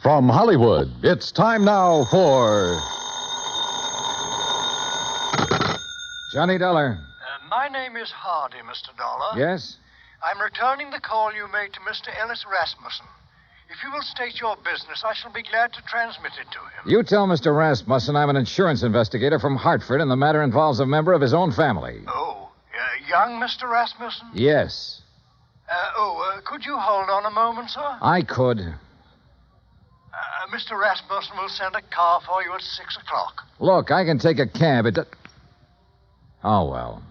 From Hollywood, it's time now for... Johnny Dollar. My name is Hardy, Mr. Dollar. Yes? I'm returning the call you made to Mr. Ellis Rasmussen. If you will state your business, I shall be glad to transmit it to him. You tell Mr. Rasmussen I'm an insurance investigator from Hartford, and the matter involves a member of his own family. Oh, young Mr. Rasmussen? Yes. Could you hold on a moment, sir? I could. Mr. Rasmussen will send a car for you at 6 o'clock. Look, I can take a cab. Oh, well.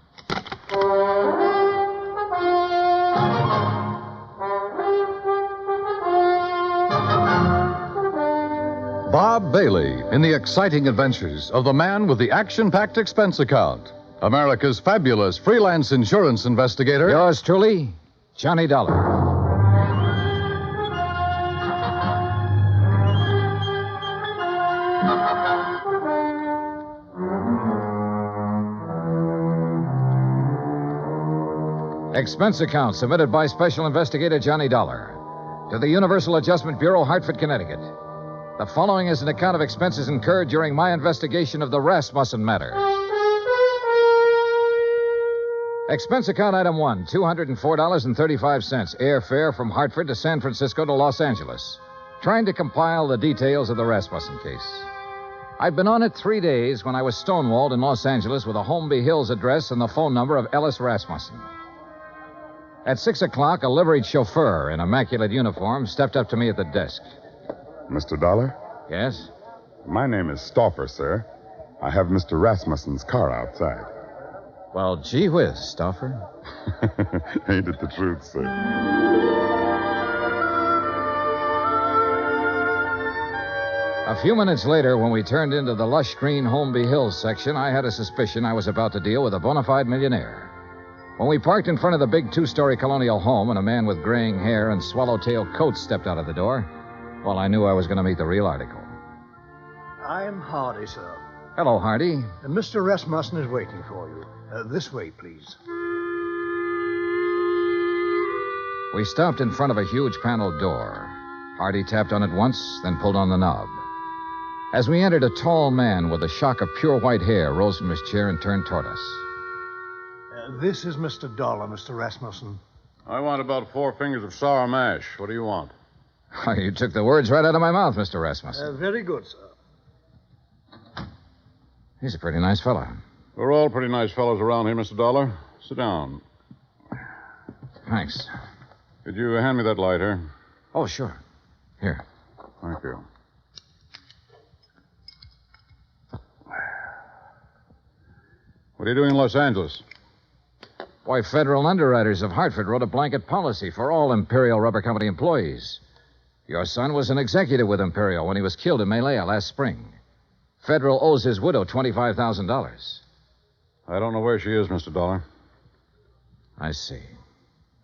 Bob Bailey in the exciting adventures of the man with the action-packed expense account. America's fabulous freelance insurance investigator. Yours truly, Johnny Dollar. Expense account submitted by Special Investigator Johnny Dollar to the Universal Adjustment Bureau, Hartford, Connecticut. The following is an account of expenses incurred during my investigation of the Rasmussen Matter. Expense account item 1, $204.35, airfare from Hartford to San Francisco to Los Angeles. Trying to compile the details of the Rasmussen case. I'd been on it 3 days when I was stonewalled in Los Angeles with a Holmby Hills address and the phone number of Ellis Rasmussen. At 6 o'clock, a liveried chauffeur in immaculate uniform stepped up to me at the desk. Mr. Dollar? Yes? My name is Stauffer, sir. I have Mr. Rasmussen's car outside. Well, gee whiz, Stauffer. Ain't it the truth, sir? A few minutes later, when we turned into the lush green Holmby Hills section, I had a suspicion I was about to deal with a bona fide millionaire. When we parked in front of the big two-story colonial home and a man with graying hair and swallowtail coat stepped out of the door, well, I knew I was going to meet the real article. I'm Hardy, sir. Hello, Hardy. Mr. Rasmussen is waiting for you. This way, please. We stopped in front of a huge paneled door. Hardy tapped on it once, then pulled on the knob. As we entered, a tall man with a shock of pure white hair rose from his chair and turned toward us. This is Mr. Dollar, Mr. Rasmussen. I want about 4 fingers of sour mash. What do you want? Oh, you took the words right out of my mouth, Mr. Rasmussen. Very good, sir. He's a pretty nice fellow. We're all pretty nice fellows around here, Mr. Dollar. Sit down. Thanks. Could you hand me that lighter? Oh, sure. Here. Thank you. What are you doing in Los Angeles? Why, federal underwriters of Hartford wrote a blanket policy for all Imperial Rubber Company employees. Your son was an executive with Imperial when he was killed in Malaya last spring. Federal owes his widow $25,000. I don't know where she is, Mr. Dollar. I see.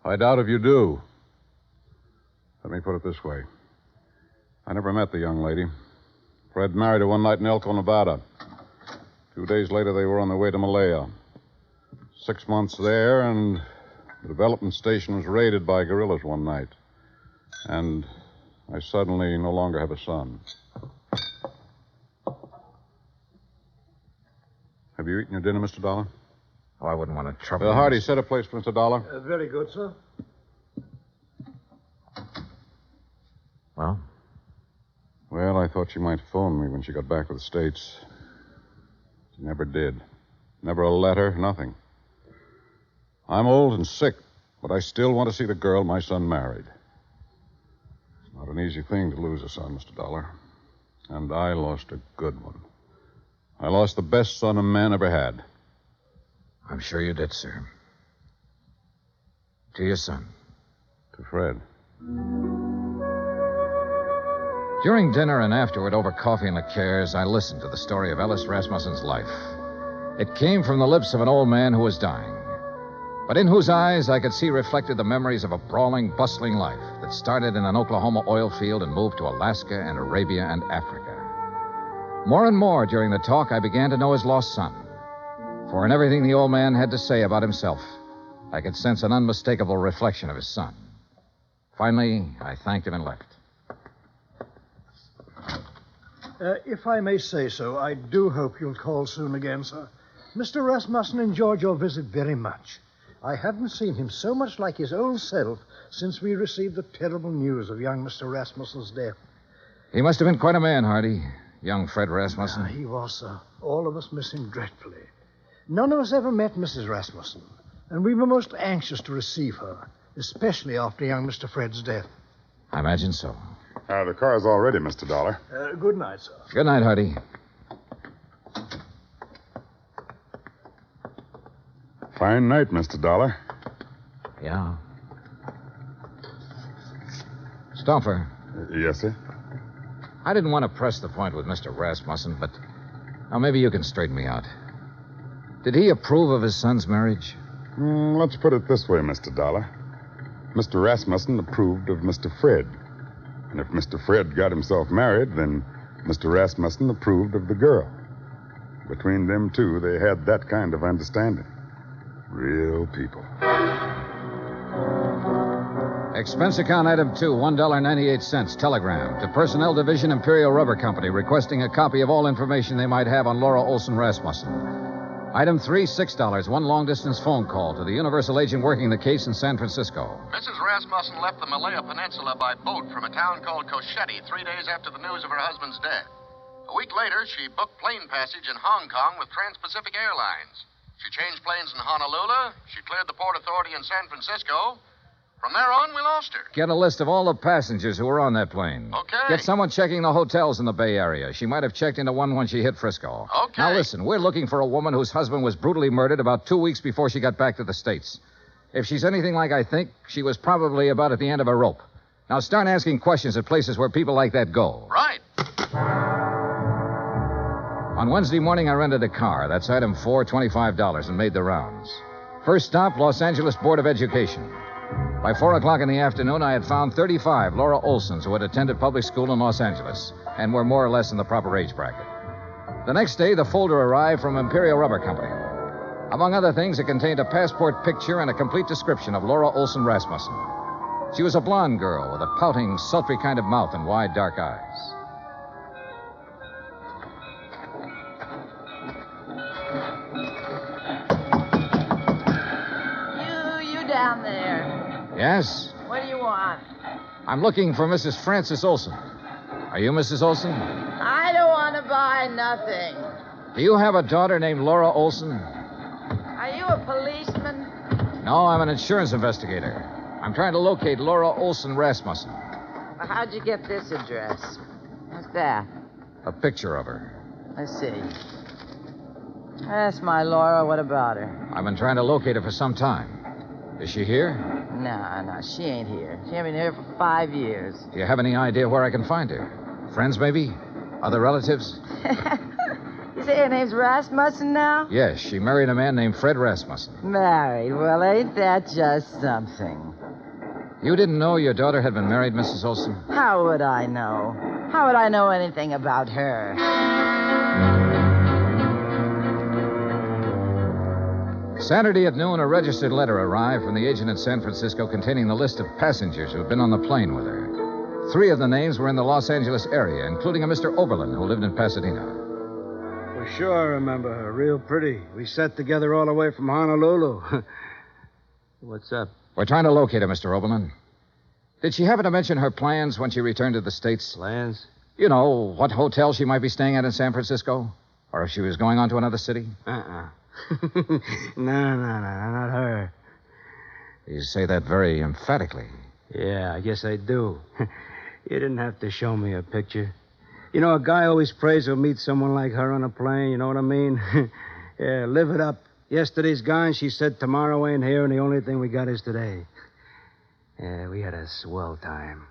I doubt if you do. Let me put it this way. I never met the young lady. Fred married her one night in Elko, Nevada. 2 days later, they were on their way to Malaya. 6 months there, and the development station was raided by guerrillas one night. And I suddenly no longer have a son. Have you eaten your dinner, Mr. Dollar? Oh, I wouldn't want to trouble you. Hardy, set a place for Mr. Dollar. Very good, sir. Well? Well, I thought she might phone me when she got back to the States. She never did. Never a letter, nothing. I'm old and sick, but I still want to see the girl my son married. It's not an easy thing to lose a son, Mr. Dollar. And I lost a good one. I lost the best son a man ever had. I'm sure you did, sir. To your son. To Fred. During dinner and afterward, over coffee and liqueurs, I listened to the story of Ellis Rasmussen's life. It came from the lips of an old man who was dying, but in whose eyes I could see reflected the memories of a brawling, bustling life that started in an Oklahoma oil field and moved to Alaska and Arabia and Africa. More and more during the talk, I began to know his lost son. For in everything the old man had to say about himself, I could sense an unmistakable reflection of his son. Finally, I thanked him and left. If I may say so, I do hope you'll call soon again, sir. Mr. Rasmussen enjoyed your visit very much. I haven't seen him so much like his old self since we received the terrible news of young Mr. Rasmussen's death. He must have been quite a man, Hardy. Young Fred Rasmussen. He was, sir. All of us miss him dreadfully. None of us ever met Mrs. Rasmussen, and we were most anxious to receive her, especially after young Mr. Fred's death. I imagine so. The car's all ready, Mr. Dollar. Good night, sir. Good night, Hardy. Fine night, Mr. Dollar. Yeah. Stoffer, Yes, sir? I didn't want to press the point with Mr. Rasmussen, but now maybe you can straighten me out. Did he approve of his son's marriage? Let's put it this way, Mr. Dollar. Mr. Rasmussen approved of Mr. Fred. And if Mr. Fred got himself married, then Mr. Rasmussen approved of the girl. Between them two, they had that kind of understanding. Real people. Expense account item 2, $1.98. Telegram to Personnel Division, Imperial Rubber Company, requesting a copy of all information they might have on Laura Olsen Rasmussen. Item 3, $6. One long-distance phone call to the Universal agent working the case in San Francisco. Mrs. Rasmussen left the Malaya Peninsula by boat from a town called Cochette 3 days after the news of her husband's death. A week later, she booked plane passage in Hong Kong with Trans-Pacific Airlines. She changed planes in Honolulu. She cleared the Port Authority in San Francisco. From there on, we lost her. Get a list of all the passengers who were on that plane. Okay. Get someone checking the hotels in the Bay Area. She might have checked into one when she hit Frisco. Okay. Now listen, we're looking for a woman whose husband was brutally murdered about 2 weeks before she got back to the States. If she's anything like I think, she was probably about at the end of a rope. Now start asking questions at places where people like that go. Right. On Wednesday morning, I rented a car. That's item 4, $25, and made the rounds. First stop, Los Angeles Board of Education. By 4 o'clock in the afternoon, I had found 35 Laura Olsons who had attended public school in Los Angeles and were more or less in the proper age bracket. The next day, the folder arrived from Imperial Rubber Company. Among other things, it contained a passport picture and a complete description of Laura Olsen Rasmussen. She was a blonde girl with a pouting, sultry kind of mouth and wide, dark eyes. You down there. Yes? What do you want? I'm looking for Mrs. Frances Olsen. Are you Mrs. Olsen? I don't want to buy nothing. Do you have a daughter named Laura Olsen? Are you a policeman? No, I'm an insurance investigator. I'm trying to locate Laura Olsen Rasmussen. Well, how'd you get this address? What's that? A picture of her. Let's see. That's my Laura. What about her? I've been trying to locate her for some time. Is she here? No, she ain't here. She ain't been here for 5 years. Do you have any idea where I can find her? Friends, maybe? Other relatives? You say her name's Rasmussen now? Yes, she married a man named Fred Rasmussen. Married. Well, ain't that just something? You didn't know your daughter had been married, Mrs. Olsen? How would I know? How would I know anything about her? Saturday at noon, a registered letter arrived from the agent in San Francisco containing the list of passengers who had been on the plane with her. 3 of the names were in the Los Angeles area, including a Mr. Oberlin who lived in Pasadena. For sure I remember her. Real pretty. We sat together all the way from Honolulu. What's up? We're trying to locate her, Mr. Oberlin. Did she happen to mention her plans when she returned to the States? Plans? You know, what hotel she might be staying at in San Francisco? Or if she was going on to another city? No, not her. You say that very emphatically. Yeah, I guess I do. You didn't have to show me a picture. You know, a guy always prays he'll meet someone like her on a plane, you know what I mean? Yeah, live it up. Yesterday's gone, she said tomorrow ain't here, and the only thing we got is today. Yeah, we had a swell time.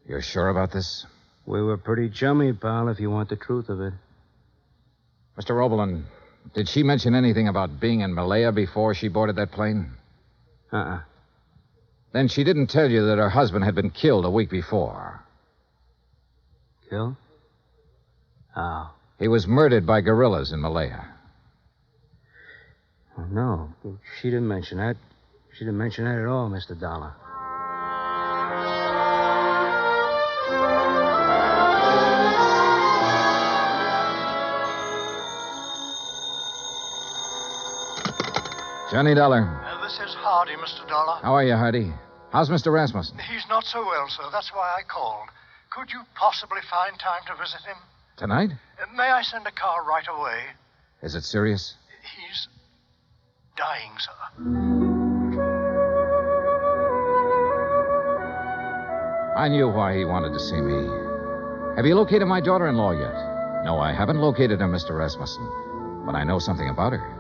You're sure about this? We were pretty chummy, pal, if you want the truth of it. Mr. Oberlin, did she mention anything about being in Malaya before she boarded that plane? Then she didn't tell you that her husband had been killed a week before. Killed? How? He was murdered by guerrillas in Malaya. Oh, no, she didn't mention that. She didn't mention that at all, Mr. Dollar. Johnny Dollar. This is Hardy, Mr. Dollar. How are you, Hardy? How's Mr. Rasmussen? He's not so well, sir. That's why I called. Could you possibly find time to visit him? Tonight? May I send a car right away? Is it serious? He's dying, sir. I knew why he wanted to see me. Have you located my daughter-in-law yet? No, I haven't located her, Mr. Rasmussen. But I know something about her.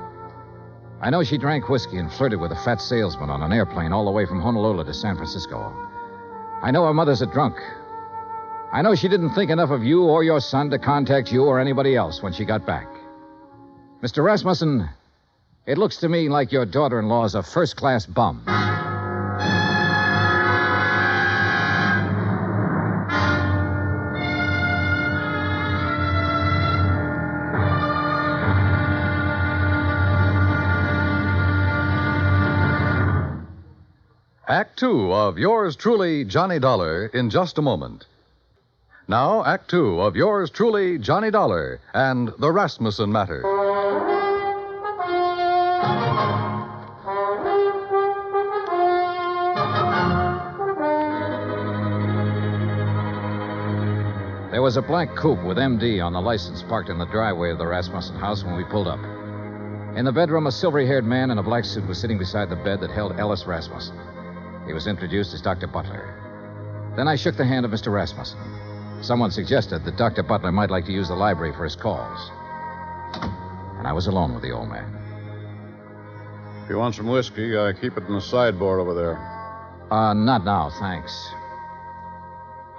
I know she drank whiskey and flirted with a fat salesman on an airplane all the way from Honolulu to San Francisco. I know her mother's a drunk. I know she didn't think enough of you or your son to contact you or anybody else when she got back. Mr. Rasmussen, it looks to me like your daughter-in-law is a first-class bum. Act Two of yours truly, Johnny Dollar, in just a moment. Now, Act Two of yours truly, Johnny Dollar, and the Rasmussen Matter. There was a black coupe with MD on the license parked in the driveway of the Rasmussen house when we pulled up. In the bedroom, a silvery-haired man in a black suit was sitting beside the bed that held Ellis Rasmussen. He was introduced as Dr. Butler. Then I shook the hand of Mr. Rasmussen. Someone suggested that Dr. Butler might like to use the library for his calls. And I was alone with the old man. If you want some whiskey, I keep it in the sideboard over there. Not now, thanks.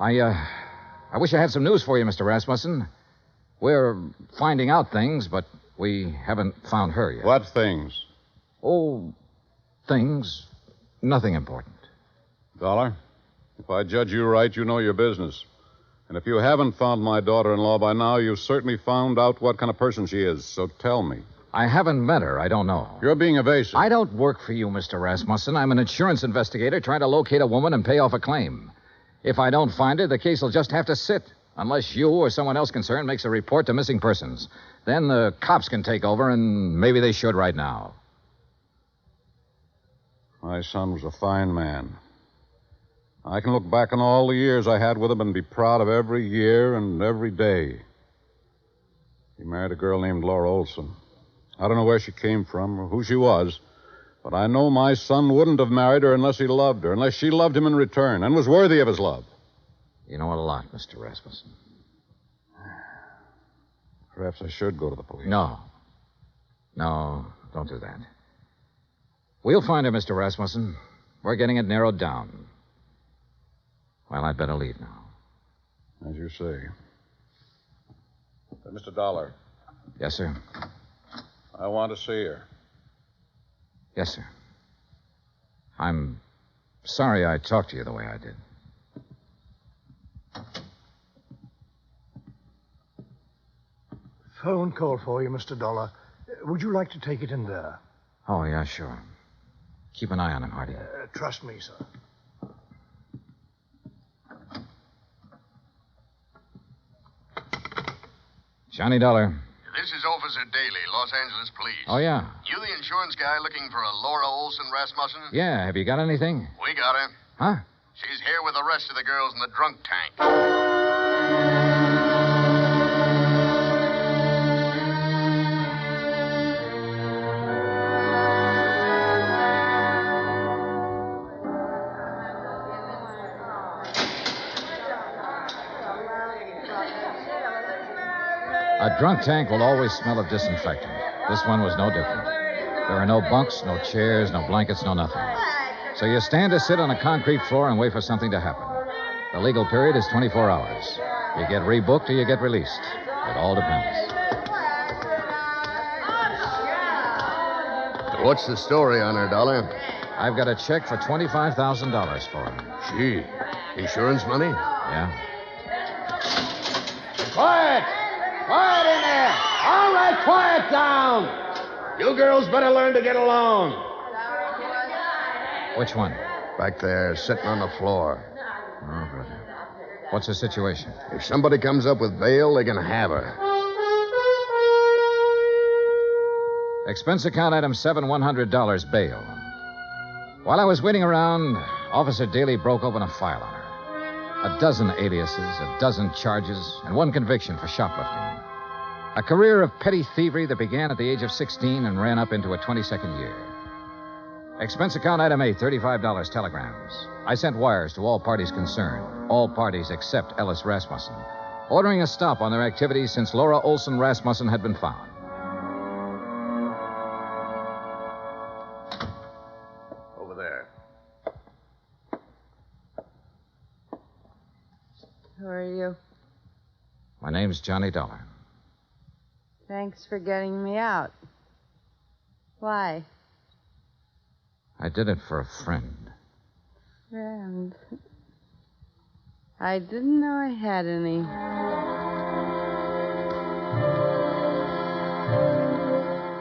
I wish I had some news for you, Mr. Rasmussen. We're finding out things, but we haven't found her yet. What things? Oh, things. Nothing important. Dollar, if I judge you right, you know your business. And if you haven't found my daughter-in-law by now, you've certainly found out what kind of person she is. So tell me. I haven't met her. I don't know. You're being evasive. I don't work for you, Mr. Rasmussen. I'm an insurance investigator trying to locate a woman and pay off a claim. If I don't find her, the case will just have to sit, unless you or someone else concerned makes a report to missing persons. Then the cops can take over, and maybe they should right now. My son was a fine man. I can look back on all the years I had with him and be proud of every year and every day. He married a girl named Laura Olsen. I don't know where she came from or who she was, but I know my son wouldn't have married her unless he loved her, unless she loved him in return and was worthy of his love. You know a lot, Mr. Rasmussen. Perhaps I should go to the police. No, don't do that. We'll find her, Mr. Rasmussen. We're getting it narrowed down. Well, I'd better leave now. As you say. Mr. Dollar. Yes, sir. I want to see her. Yes, sir. I'm sorry I talked to you the way I did. Phone call for you, Mr. Dollar. Would you like to take it in there? Oh, yeah, sure. Keep an eye on him, Hardy. Trust me, sir. Johnny Dollar. This is Officer Daly, Los Angeles Police. Oh, yeah. You the insurance guy looking for a Laura Olsen Rasmussen? Yeah, have you got anything? We got her. Huh? She's here with the rest of the girls in the drunk tank. A drunk tank will always smell of disinfectant. This one was no different. There are no bunks, no chairs, no blankets, no nothing. So you stand or sit on a concrete floor and wait for something to happen. The legal period is 24 hours. You get rebooked or you get released. It all depends. What's the story on her, Dollar? I've got a check for $25,000 for her. Gee, insurance money? Yeah? Quiet! Quiet in there! All right, quiet down! You girls better learn to get along. Which one? Back there, sitting on the floor. Oh, good. What's the situation? If somebody comes up with bail, they can have her. Expense account item 7, $100 bail. While I was waiting around, Officer Daly broke open a file on her. A dozen aliases, a dozen charges, and one conviction for shoplifting. A career of petty thievery that began at the age of 16 and ran up into a 22nd year. Expense account item 8, $35 telegrams. I sent wires to all parties concerned, all parties except Ellis Rasmussen, ordering a stop on their activities since Laura Olsen Rasmussen had been found. Over there. Who are you? My name's Johnny Dollar. Thanks for getting me out. Why? I did it for a friend. Friend. I didn't know I had any.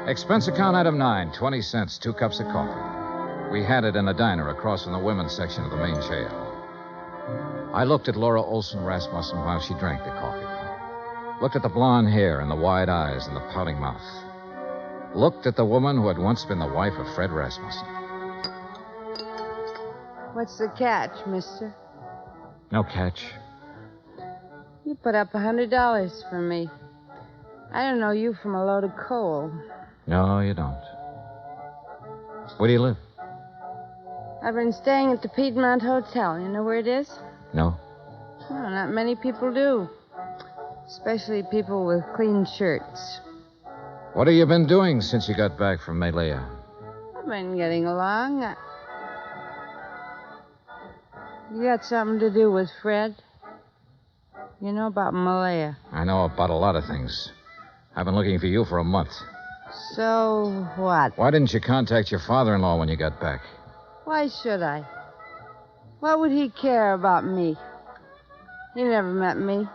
Expense account item 9, 20 cents, 2 cups of coffee. We had it in a diner across from the women's section of the main jail. I looked at Laura Olsen Rasmussen while she drank the coffee. Looked at the blonde hair and the wide eyes and the pouting mouth. Looked at the woman who had once been the wife of Fred Rasmussen. What's the catch, mister? No catch. You put up $100 for me. I don't know you from a load of coal. No, you don't. Where do you live? I've been staying at the Piedmont Hotel. You know where it is? No. Well, not many people do. Especially people with clean shirts. What have you been doing since you got back from Malaya? I've been getting along. You got something to do with Fred? You know about Malaya? I know about a lot of things. I've been looking for you for a month. So what? Why didn't you contact your father-in-law when you got back? Why should I? What would he care about me? He never met me.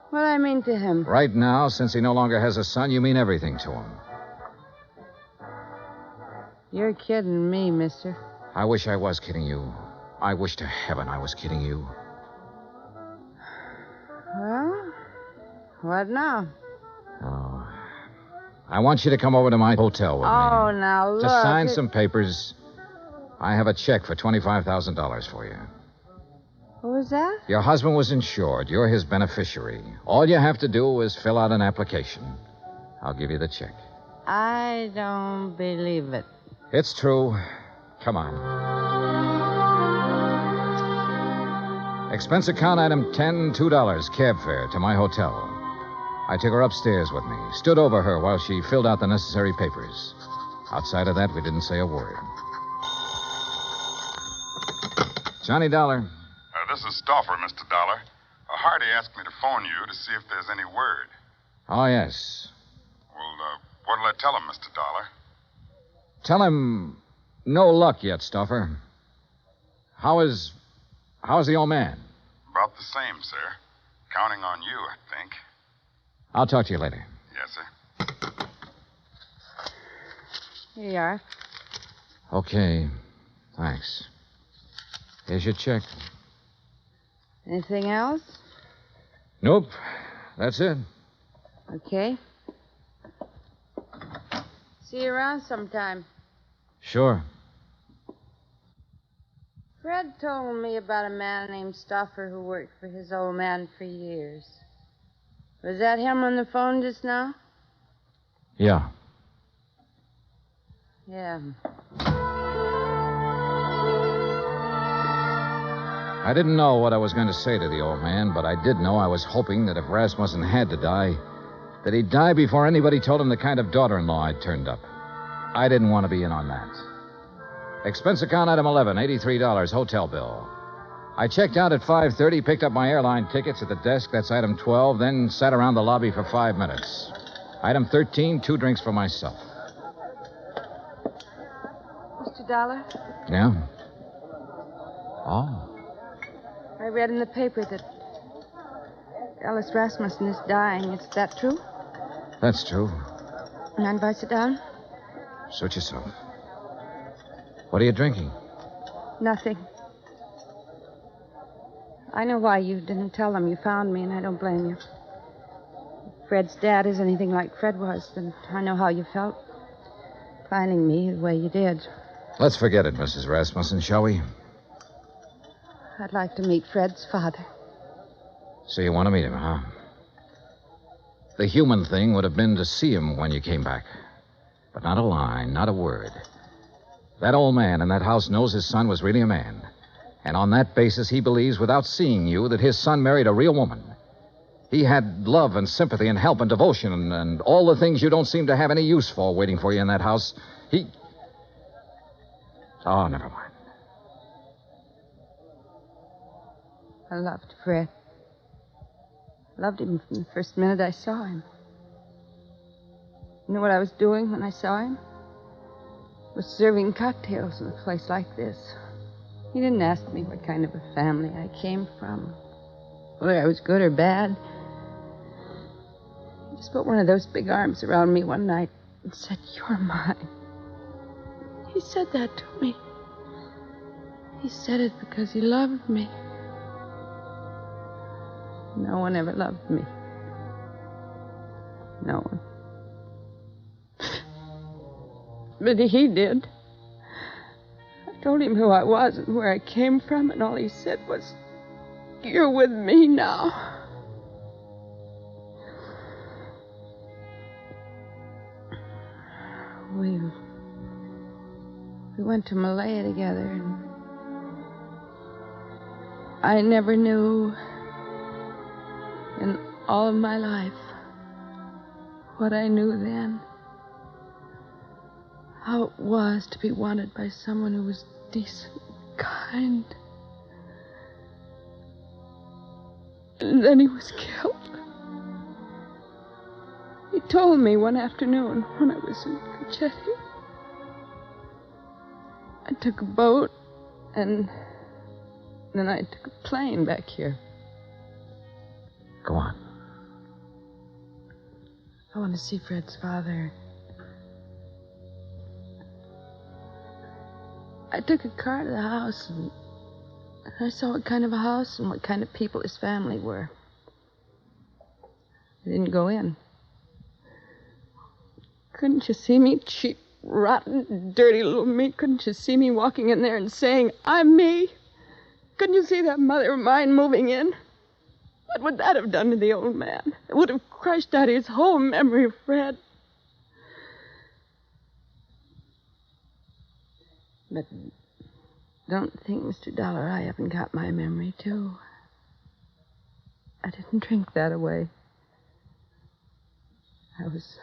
What do I mean to him? Right now, since he no longer has a son, you mean everything to him. You're kidding me, mister. I wish I was kidding you. I wish to heaven I was kidding you. Well, what now? Oh. I want you to come over to my hotel with me. Oh, now look. To sign some papers. I have a check for $25,000 for you. What was that? Your husband was insured. You're his beneficiary. All you have to do is fill out an application. I'll give you the check. I don't believe it. It's true. Come on. Expense account item 10, $2, cab fare to my hotel. I took her upstairs with me, stood over her while she filled out the necessary papers. Outside of that, we didn't say a word. Johnny Dollar. This is Stauffer, Mr. Dollar. Hardy asked me to phone you to see if there's any word. Oh, yes. Well, what'll I tell him, Mr. Dollar? Tell him no luck yet, Stauffer. How's the old man? About the same, sir. Counting on you, I think. I'll talk to you later. Yes, sir. Here you are. Okay. Thanks. Here's your check. Anything else? Nope. That's it. Okay. See you around sometime. Sure. Fred told me about a man named Stauffer who worked for his old man for years. Was that him on the phone just now? Yeah. Yeah. I didn't know what I was going to say to the old man, but I did know I was hoping that if Rasmussen had to die, that he'd die before anybody told him the kind of daughter-in-law I'd turned up. I didn't want to be in on that. Expense account item 11, $83, hotel bill. I checked out at 5:30, picked up my airline tickets at the desk, that's item 12, then sat around the lobby for 5 minutes. Item 13, 2 drinks for myself. Mr. Dollar, Yeah? Oh. I read in the paper that Ellis Rasmussen is dying. Is that true? That's true. Mind if I sit down? Suit yourself. What are you drinking? Nothing. I know why you didn't tell them you found me, and I don't blame you. If Fred's dad is anything like Fred was, then I know how you felt. finding me the way you did. Let's forget it, Mrs. Rasmussen, shall we? I'd like to meet Fred's father. So you want to meet him, huh? The human thing would have been to see him when you came back. But not a line, not a word. That old man in that house knows his son was really a man. And on that basis, he believes, without seeing you, that his son married a real woman. He had love and sympathy and help and devotion and all the things you don't seem to have any use for waiting for you in that house. Oh, never mind. I loved Fred. Loved him from the first minute I saw him. You know what I was doing when I saw him? Was serving cocktails in a place like this. He didn't ask me what kind of a family I came from, whether I was good or bad. He just put one of those big arms around me one night and said, "You're mine." He said that to me. He said it because he loved me. No one ever loved me. No one. But he did. I told him who I was and where I came from, and all he said was, "You're with me now." We went to Malaya together, and I never knew in all of my life what I knew then. How it was to be wanted by someone who was decent, kind. And then he was killed. He told me one afternoon when I was in Cochetti. I took a boat, and then I took a plane back here. Go on. I want to see Fred's father. I took a car to the house, and I saw what kind of a house and what kind of people his family were. I didn't go in. Couldn't you see me, cheap, rotten, dirty little me? Couldn't you see me walking in there and saying, "I'm me"? Couldn't you see that mother of mine moving in? What would that have done to the old man? It would have crushed out his whole memory of Fred. But don't think, Mr. Dollar, I haven't got my memory, too. I didn't drink that away. I was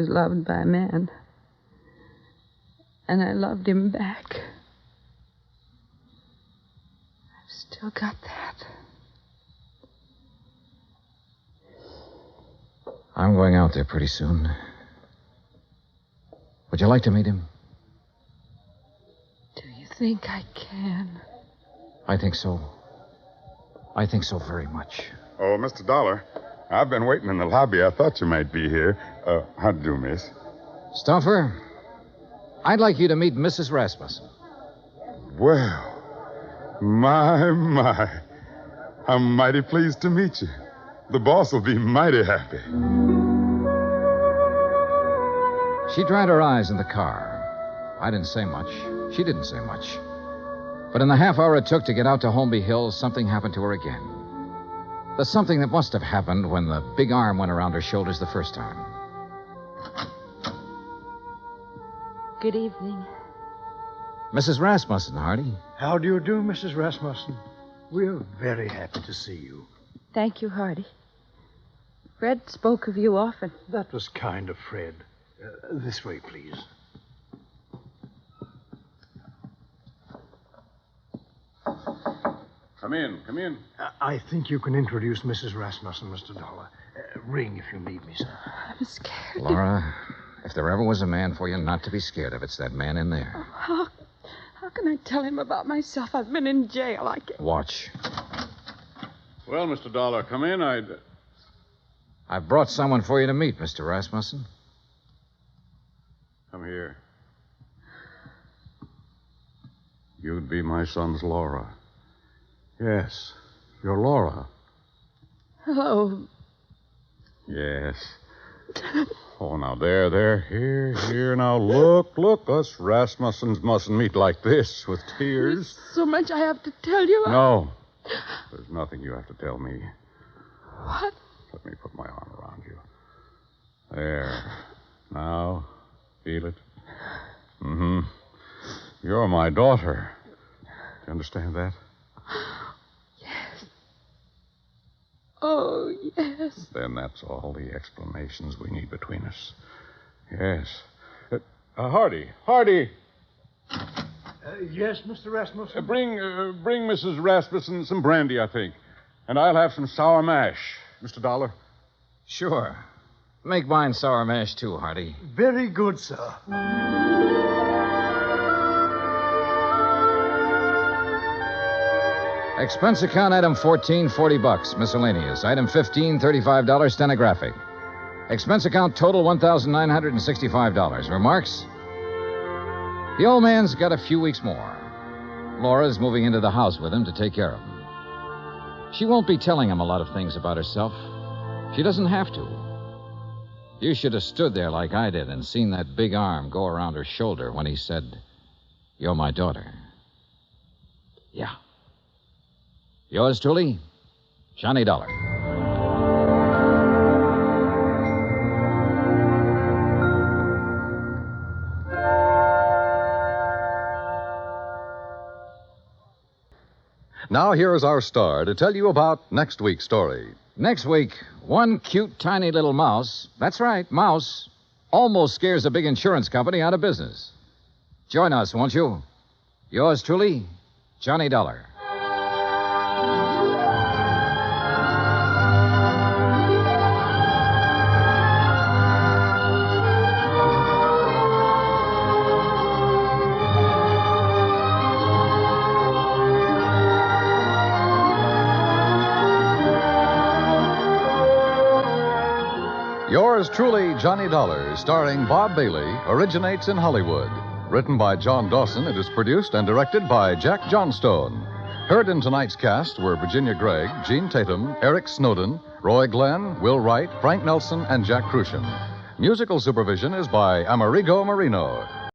loved by a man. And I loved him back. I've still got that. I'm going out there pretty soon. Would you like to meet him? Do you think I can? I think so. I think so very much. Oh, Mr. Dollar, I've been waiting in the lobby. I thought you might be here. How do you do, miss? Stuffer, I'd like you to meet Mrs. Rasmussen. Well, my. I'm mighty pleased to meet you. The boss will be mighty happy. She dried her eyes in the car. I didn't say much. She didn't say much. But in the half hour it took to get out to Holmby Hills, something happened to her again. The something that must have happened when the big arm went around her shoulders the first time. Good evening. Mrs. Rasmussen, Hardy. How do you do, Mrs. Rasmussen? We're very happy to see you. Thank you, Hardy. Fred spoke of you often. That was kind of Fred. This way, please. Come in. I think you can introduce Mrs. Rasmussen, Mr. Dollar. Ring if you need me, sir. I'm scared. Laura, if there ever was a man for you not to be scared of, it's that man in there. How can I tell him about myself? I've been in jail. I can't. Watch. Well, Mr. Dollar, come in. I've brought someone for you to meet, Mr. Rasmussen. Come here. You'd be my son's Laura. Yes, you're Laura. Hello. Yes. Oh, now, there. Here. Now, look. Us Rasmussens mustn't meet like this with tears. There's so much I have to tell you. No. There's nothing you have to tell me. What? Let me put my arm around you. There. Now, feel it? Mm-hmm. You're my daughter. Do you understand that? Yes. Oh, yes. Then that's all the explanations we need between us. Yes. Hardy. Yes, Mr. Rasmussen? Bring Mrs. Rasmussen some brandy, I think. And I'll have some sour mash. Mr. Dollar? Sure. Make mine sour mash, too, Hardy. Very good, sir. Expense account item 14, $40. Miscellaneous. Item 15, $35, stenographic. Expense account total $1,965. Remarks? The old man's got a few weeks more. Laura's moving into the house with him to take care of him. She won't be telling him a lot of things about herself. She doesn't have to. You should have stood there like I did and seen that big arm go around her shoulder when he said, "You're my daughter." Yeah. Yours truly, Johnny Dollar. Now, here is our star to tell you about next week's story. Next week, one cute, tiny little mouse, that's right, mouse, almost scares a big insurance company out of business. Join us, won't you? Yours truly, Johnny Dollar. Yours truly, Johnny Dollar, starring Bob Bailey, originates in Hollywood. Written by John Dawson, it is produced and directed by Jack Johnstone. Heard in tonight's cast were Virginia Gregg, Gene Tatum, Eric Snowden, Roy Glenn, Will Wright, Frank Nelson, and Jack Crucian. Musical supervision is by Amerigo Marino.